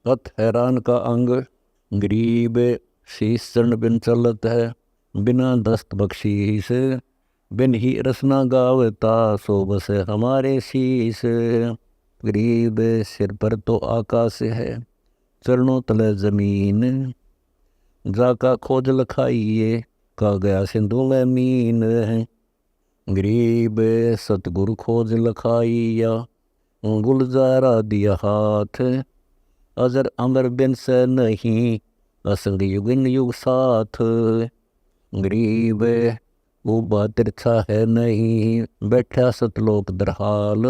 हथ हैरान का अंग, गरीब शीस चरण बिन चलत है। बिना दस्त बख्शीस बिन ही रसना गावता, सो बस हमारे शीस। गरीब सिर पर तो आकाश है, चरणों तले जमीन। जाका खोज लखाइए, का गया सिंधु में मीन। गरीब सतगुरु खोज लखाइया, गुलजारा दिया हाथ। अजर अमर बिन से नहीं, असंग युगिन युग साथ। गरीब उबा तिरछा है नहीं, बैठा सतलोक दरहाल।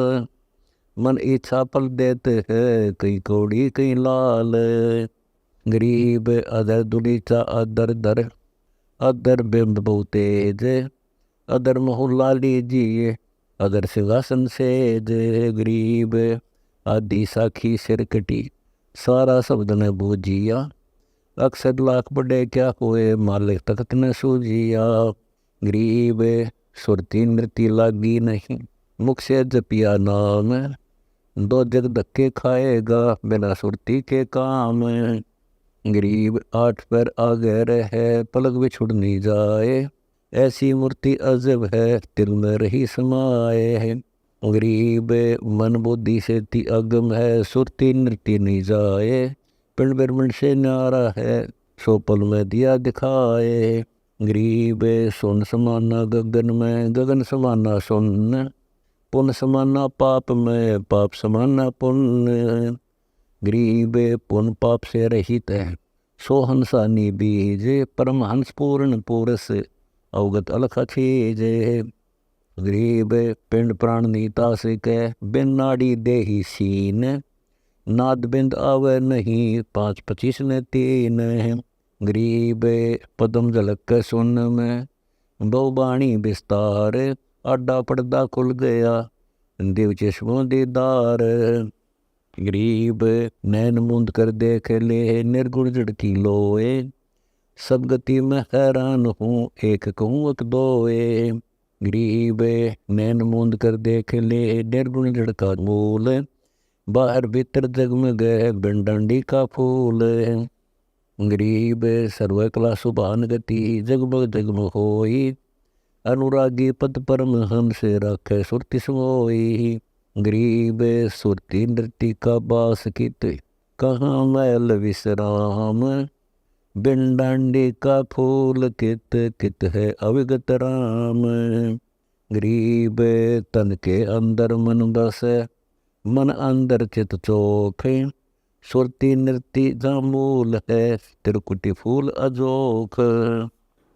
मन इच्छा पल देते है, कई कौड़ी कई लाल। गरीब अदर दुलीचा अदर दर, अदर बिंब बहु तेज। अदर मोहल्ला लीजिए, अदर सिंहासन सेज। गरीब आदि साखी सिर कटी, सारा शब्द ने बूझिया। अक्सर लाख बड़े क्या हुए, मालिक तख्त न सूझिया। गरीब सुरती नृति लागी नहीं, मुख से जपिया नाम। दो जग धक्के खाएगा, बिना सुरती के काम। गरीब आठ पैर आगे रहे, पलक भी छुड़ नहीं जाए। ऐसी मूर्ति अजब है, तिल में रही समाए है। गरीब मन बुद्धि से ती अगम है, सुरती नृत्य नहीं जाए। पिंड ब्रह्मंड से न्यारा है, सो पल में दिया दिखाए। गरीब सुन समाना गगन में, गगन समाना सुन। पुण्य समाना पाप में, पाप समाना पुण्य। गरीब पुण्य पाप से रहित है, सो हंसानी बीज। परमहंस पूर्ण पुरुष, अवगत अलख छीज। गरीब पिंड प्राण नीता से कह, बिन नाड़ी देही सीन। नाद बिंद आवे नहीं, 5-25 ने 3। गरीब पदम झलक के सुन में, बहुबाणी विस्तार। आडा पर्दा खुल गया, दिव चश्मों दीदार। गरीब नैन मूंद कर देख ले, निर्गुण जड़ की लोए। सब गति में हैरान हूँ, एक कहूँ एक दोए। गरीब नैन मूंद कर देख ले, निर्गुण जड़ का मूल। बाहर भीतर जगमग है, बिन डंडी का फूल। गरीब सर्व कला सुभान गति, जगमग जगमग होई। अनुरागी पद परम हंस, राखे सुरति समोई। गरीब सुरति नृत्य का बास कित, कहाँ मैल विश्राम। बिन डांडी का फूल कित, कित है अविगत राम। गरीब तन के अंदर मन बसे, मन अंदर चित चोख। सुरती नृत्य जा मूल है, त्रिकुटी फूल अजोख।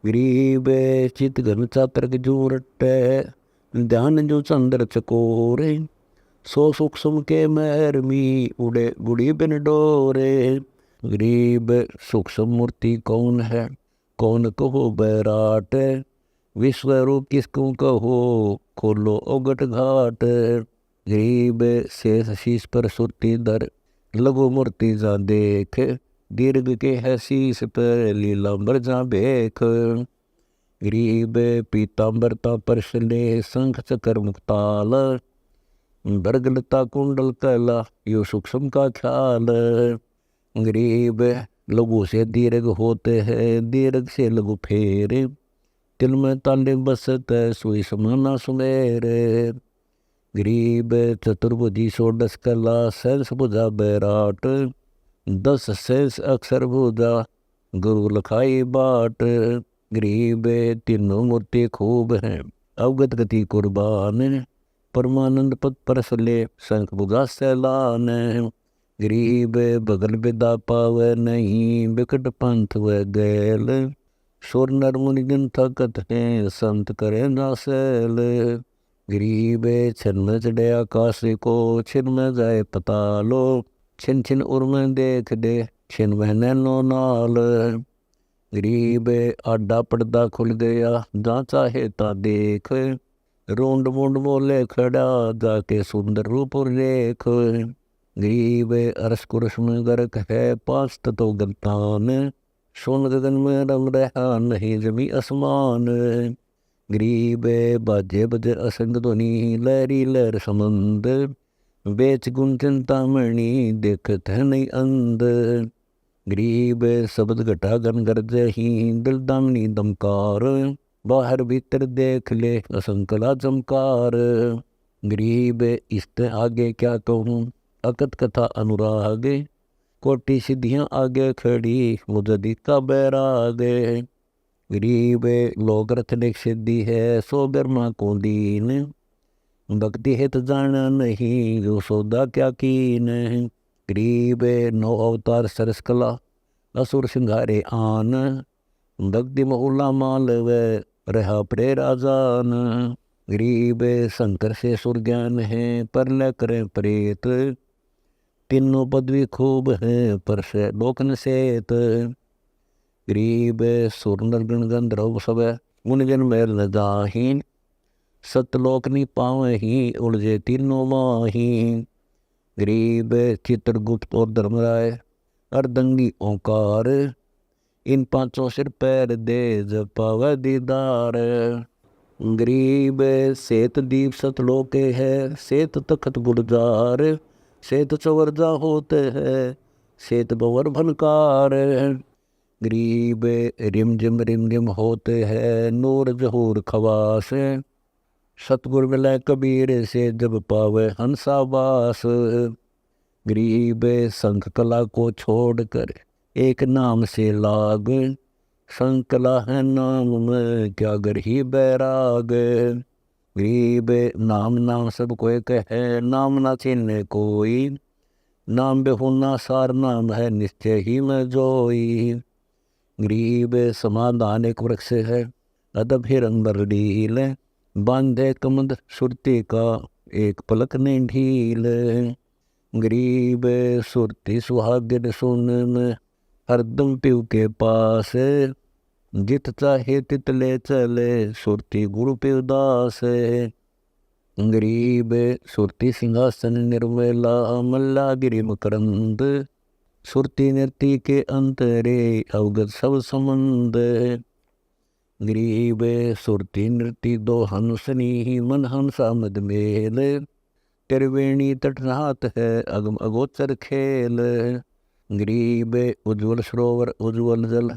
गरीब चित घन चातरक जू रटे, ध्यान जो चंद्र चकोरे। सो सूक्ष्म के महर मी, उड़े गुड़ी बिन डोरे। गरीब सूक्ष्म मूर्ति कौन है, कौन कहो बैराट। विश्व रूप किसको कहो, खोलो ओगट घाट। गरीब शेष शीश पर सुरती दर, लघु मूर्ति जा देख। दीर्घ के है शीश पर, लीलांबर जा बेख। गरीब पीतांबरता परसले, शंख चकर मुक्ताल। बरगलता कुंडल कैला, यो सूक्ष्म का ख्याल। गरीब लघु से दीर्घ होते हैं, दीर्घ से लघु फेरे। तिल में ताले बसत है, सुई समाना सुमेरे। गरीब चतुर्भुजी षोडश कला, सहस भुजा बैराट। 10 शेष अक्षर भुजा, गुरु लखाई बाट। गरीब तीनों मूर्ति खूब हैं, अवगत गति कुर्बान। परमानंद पद परसले, शंख भुजा सैलान। गरीब बगल विदा पावे नहीं, बिकट पंथ व गैल। सुर नर मुनि जिन थकत हैं, संत करे ना सैल। गरीब छिन में चढ़े आकाश को, छिन में जाए पतालो। छिन छिन उर में देख दे, छिन में नैनो नाल। गरीब आडा पर्दा खुल गया, जहाँ चाहे ता देख। रोंड मुंड मोले खड़ा, जाके सुंदर रूप रेख। गरीब अरस कुरस में गर्क है, 5 तत्व गलतान। सोन गगन में रम रहा, नहीं जमी आसमान। गरीब बाजे बजे असंग ध्वनि, लहरी लहर समंद। बेच गुण चिंतामणि देखत है नहीं अंध। गरीब शब्द घटा गन गरजही दिल दामनी दमकार। बाहर भीतर देख ले असंकला चमकार। गरीब इसते आगे क्या कहूँ अकत कथा अनुराग। कोटि सिद्धियाँ आगे खड़ी मुझदी का बैराग। गरीब लोग रत्न सिद्धि है सो ब्रह्मा को दीन। भक्ति हित जाना नहीं जो सौदा क्या कीन। गरीब नौ अवतार सरस कला असुर सिंगारे आन। भक्ति बहुला माल व रहा प्रेराजान। गरीब शंकर से सुर ज्ञान है पर ल करें प्रेत। तीनों पदवी खूब है पर से लोकन सेत। गरीब सुर नर गण गंधर्व सब गुण जन मैल न जाहीन। सतलोक नहीं पावही उलझे तीनों माही। गरीब चित्रगुप्त और धर्मराय अर्धंगी ओंकार। इन पांचों सिर पैर दे जब पावे दीदार। गरीब सेत दीप सतलोक है सेत तखत गुलजार। सेत चवर्जा होते है सेत बवर भनकार। गरीब रिम जिम होते हैं नूर जहूर खवास। सतगुर मिले कबीर से जब पावे हंसावास। गरीब संख कला को छोड़कर एक नाम से लाग। संख कला है नाम में क्या गर ही बैराग। गरीब नाम नाम सब कोई कहे नाम ना चिन्ह कोई। नाम बेहुना सार नाम है निश्चय ही में जोई। गरीब समाधान एक वृक्ष है अदब हिरन बरडील। बांधे कमद सुरती का एक पलक ने ढील। गरीब सुरती सुहागिन सुन में हरदम पिव के पास। जित चाहे तित ले चले सुरती गुरु पिव दास। गरीब सुरती सिंहासन निर्मला मल्ला गिरि मकरंद। सुरती नृत्य के अंतरे अवगत सब संबंध। गरीब सुरती नृत्य दो हंसनी मन हंसा मद मेल। त्रिवेणी तटनाथ है अगम अगोचर खेल। गरीब उज्ज्वल सरोवर उज्ज्वल जल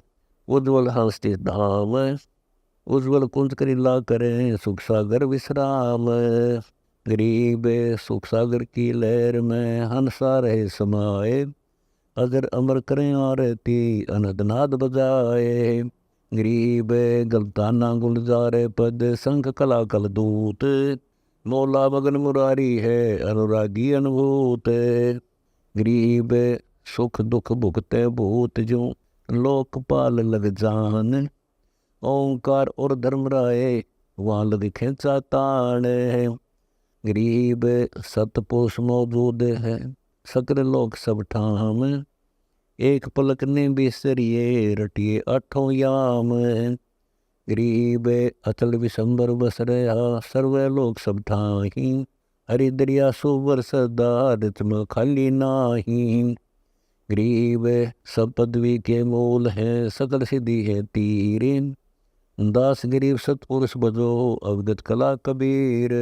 उज्ज्वल हस्ती धाम। उज्ज्वल कुंज करीला करें सुख सागर विश्राम। गरीब सुख सागर की लहर में हंसा रहे समाए। अगर अमर करें आरती अनदनाद बजाए। गरीब गलताना गुलजारे पद संख कला कल दूत। मौला मगन मुरारी है अनुरागी अनुभूत। गरीब सुख दुख भुगते भूत जो लोकपाल लग जान। ओंकार और धर्मराय वहाँ लग खेचा ताण। गरीब सतपोष मौजूद है सकल लोक सब ठाम। एक पलक ने बिसरिए रटिए आठों याम। गरीब अचल विशंबर बस रहा सर्वे लोक सब ठाही। हरि दरिया सुवर सदा रचम खाली नाही। गरीब सब पदवी के मूल है सकल सिद्धि है तीर। दास गरीब सतपुरुष बजो अवगत कला कबीर।